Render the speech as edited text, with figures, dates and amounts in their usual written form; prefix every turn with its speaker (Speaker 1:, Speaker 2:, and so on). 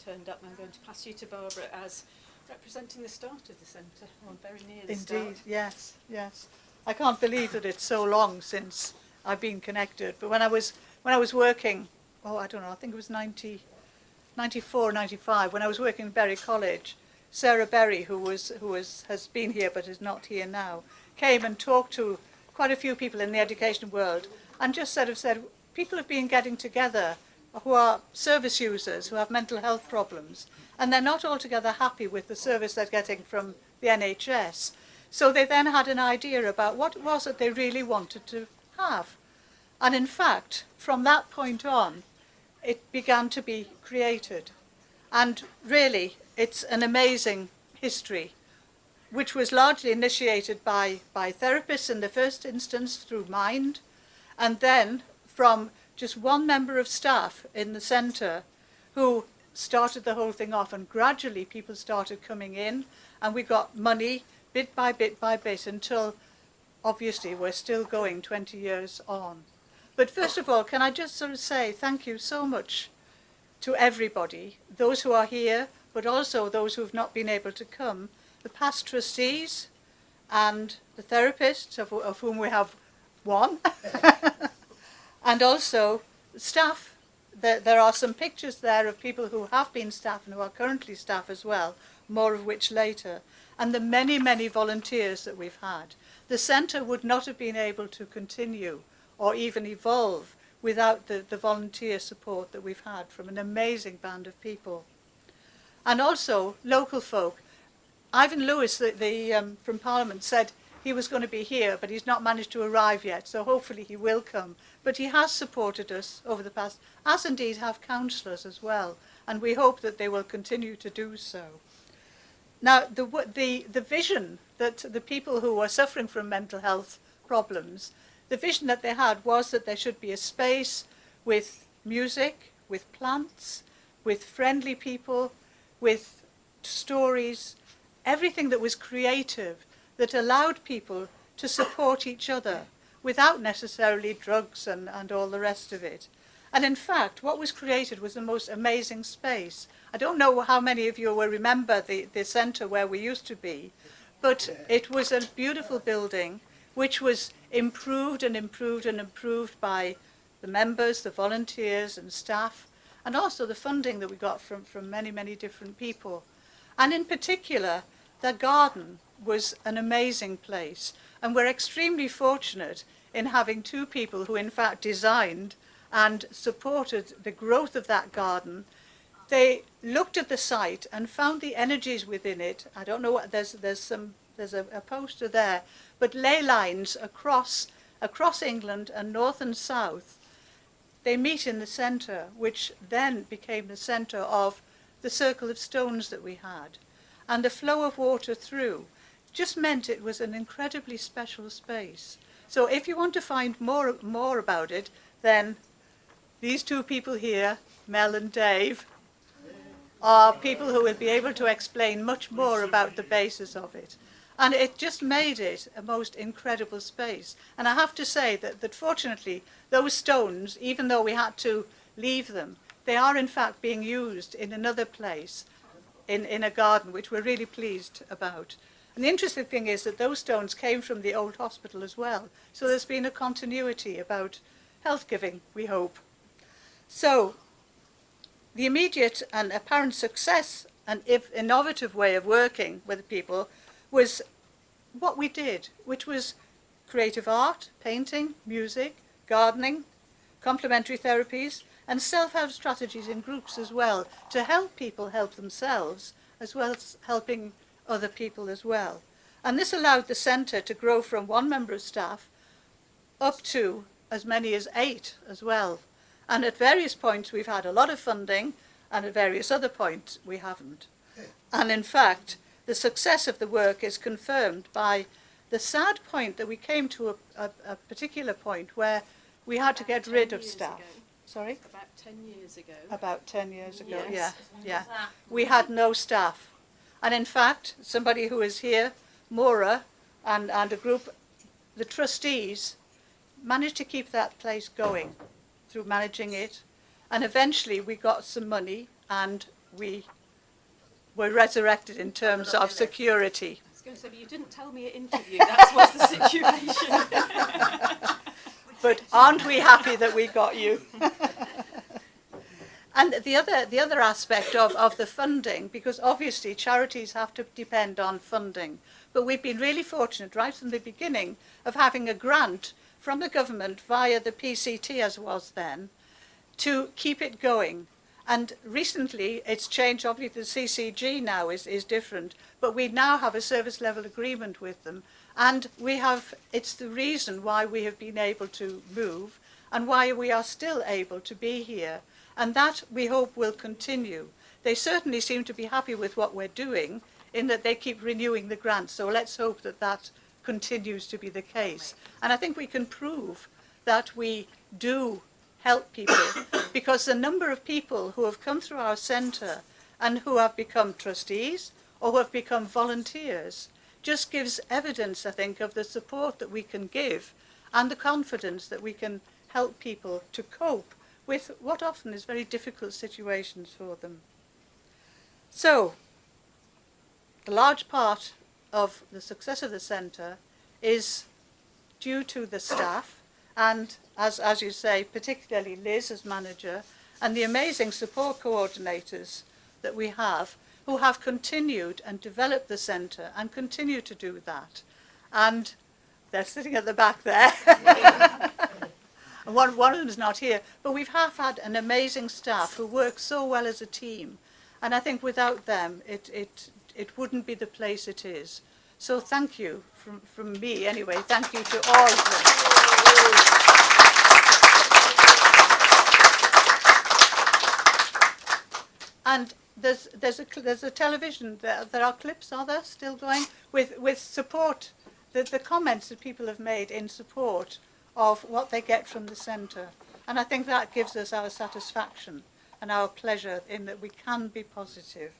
Speaker 1: turned up, and I'm going to pass you to Barbara as representing the start of the centre, or very near the start.
Speaker 2: Indeed, yes, yes. I can't believe that it's so long since I've been connected. But when I was working, oh, I don't know, I think it was 94, 95, when I was working at Berry College, Sarah Berry, who has been here but is not here now, came and talked to quite a few people in the education world, and just said, people have been getting together who are service users, who have mental health problems, and they're not altogether happy with the service they're getting from the NHS. So they then had an idea about what it was that they really wanted to have. And in fact, from that point on, it began to be created. And really, it's an amazing history, which was largely initiated by therapists in the first instance through Mind, and then from just one member of staff in the centre who started the whole thing off, and gradually people started coming in, and we got money bit by bit by bit until obviously we're still going 20 years on. But first of all, can I just sort of say thank you so much to everybody, those who are here, but also those who have not been able to come, the past trustees and the therapists, of whom we have one, and also staff. There are some pictures there of people who have been staff and who are currently staff as well, more of which later, and the many, many volunteers that we've had. The centre would not have been able to continue or even evolve without the volunteer support that we've had from an amazing band of people. And also local folk. Ivan Lewis from Parliament said he was going to be here, but he's not managed to arrive yet, so hopefully he will come. But he has supported us over the past, as indeed have councillors as well, and we hope that they will continue to do so. Now, the vision that the people who are suffering from mental health problems, the vision that they had was that there should be a space with music, with plants, with friendly people, with stories, everything that was creative, that allowed people to support each other without necessarily drugs and all the rest of it. And in fact, what was created was the most amazing space. I don't know how many of you will remember the centre where we used to be, but it was a beautiful building which was improved and improved and improved by the members, the volunteers and staff, and also the funding that we got from many, many different people. And in particular, the garden was an amazing place, and we're extremely fortunate in having two people who in fact designed and supported the growth of that garden. They looked at the site and found the energies within it. I don't know what, there's a poster there, but ley lines across England and north and south. They meet in the centre, which then became the centre of the circle of stones that we had. And the flow of water through just meant it was an incredibly special space. So if you want to find more about it, then these two people here, Mel and Dave, are people who will be able to explain much more about the basis of it. And it just made it a most incredible space. And I have to say that fortunately, those stones, even though we had to leave them, they are in fact being used in another place, in a garden, which we're really pleased about. And the interesting thing is that those stones came from the old hospital as well. So there's been a continuity about health giving, we hope. So the immediate and apparent success and innovative way of working with people was what we did, which was creative art, painting, music, gardening, complementary therapies, and self-help strategies in groups as well, to help people help themselves, as well as helping other people as well. And this allowed the centre to grow from one member of staff up to as many as 8 as well. And at various points we've had a lot of funding, and at various other points we haven't. And in fact, the success of the work is confirmed by the sad point that we came to a particular point where we had to get rid of staff. Sorry?
Speaker 1: About 10 years ago.
Speaker 2: About 10 years ago,
Speaker 1: Yes.
Speaker 2: yeah. We had no staff. And in fact, somebody who is here, Maura, and a group, the trustees, managed to keep that place going through managing it. And eventually we got some money, and we were resurrected in terms of security.
Speaker 1: I was going to say, but you didn't tell me at interview that was the situation.
Speaker 2: But aren't we happy that we got you? And the other aspect of the funding, because obviously charities have to depend on funding, but we've been really fortunate right from the beginning of having a grant from the government via the PCT, as was then, to keep it going. And recently it's changed. Obviously the CCG now is different, but we now have a service level agreement with them, and it's the reason why we have been able to move and why we are still able to be here, and that we hope will continue. They certainly seem to be happy with what we're doing in that they keep renewing the grant, so let's hope that that continues to be the case. And I think we can prove that we do help people, because the number of people who have come through our centre and who have become trustees or who have become volunteers just gives evidence, I think, of the support that we can give and the confidence that we can help people to cope with what often is very difficult situations for them. So, the large part of the success of the centre is due to the staff, and as you say, particularly Liz as manager, and the amazing support coordinators that we have, who have continued and developed the centre and continue to do that. And they're sitting at the back there. And one of them is not here, but we've had an amazing staff who work so well as a team, and I think without them it wouldn't be the place it is. So thank you from me anyway. Thank you to all of them. And there's a television. There are clips. Are there still going with support? The comments that people have made in support of what they get from the centre, and I think that gives us our satisfaction and our pleasure in that we can be positive.